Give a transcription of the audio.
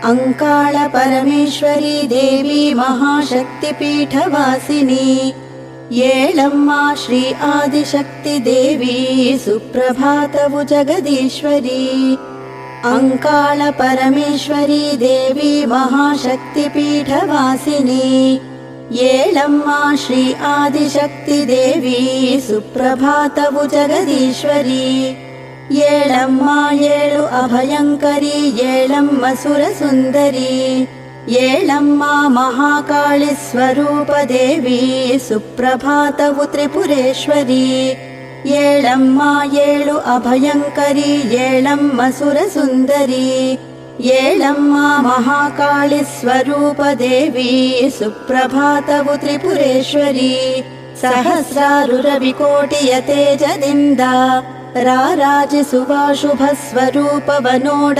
अंकाळ परमेश्वरी देवी महाशक्तिपीठवासिनी ಏಳಮ್ಮ ಶ್ರೀ ಆದಿಶಕ್ತಿ ದೇವಿ ಸುಪ್ರಭಾತವು ಜಗದೀಶ್ವರಿ ಅಂಕಾಳ ಪರಮೇಶ್ವರಿ ದೇವಿ ಮಹಾಶಕ್ತಿ ಪೀಠವಾಸಿನಿ ಏಳಮ್ಮ ಶ್ರೀ ಆದಿಶಕ್ತಿ ದೇವಿ ಸುಪ್ರಭಾತವು ಜಗದೀಶ್ವರಿ ಏಳಮ್ಮ ಏಳು ಅಭಯಂಕರಿ ಏಳಮ್ಮ ಸುರಸುಂದರಿ ಏಳಮ್ಮ ಮಹಾಕಾಳಿ ಸ್ವರೂಪ ದೇವಿ ಸುಪ್ರಭಾತವು ತ್ರಿಪುರೇಶ್ವರಿ ಏಳಮ್ಮ ಏಳು ಅಭಯಂಕರಿ ಏಳಮ್ಮ ಸುರಸುಂದರಿ ಏಳಮ್ಮ ಮಹಾಕಾಳಿ ಸ್ವರೂಪ ದೇವಿ ಸುಪ್ರಭಾತವು ತ್ರಿಪುರೇಶ್ವರಿ ಸಹಸ್ರಾರು ರವಿಕೋಟಿಯ ತೇಜದಿಂದ ರಾರಾಜಿಸುವ ಶುಭ ಸ್ವರೂಪವ ನೋಡ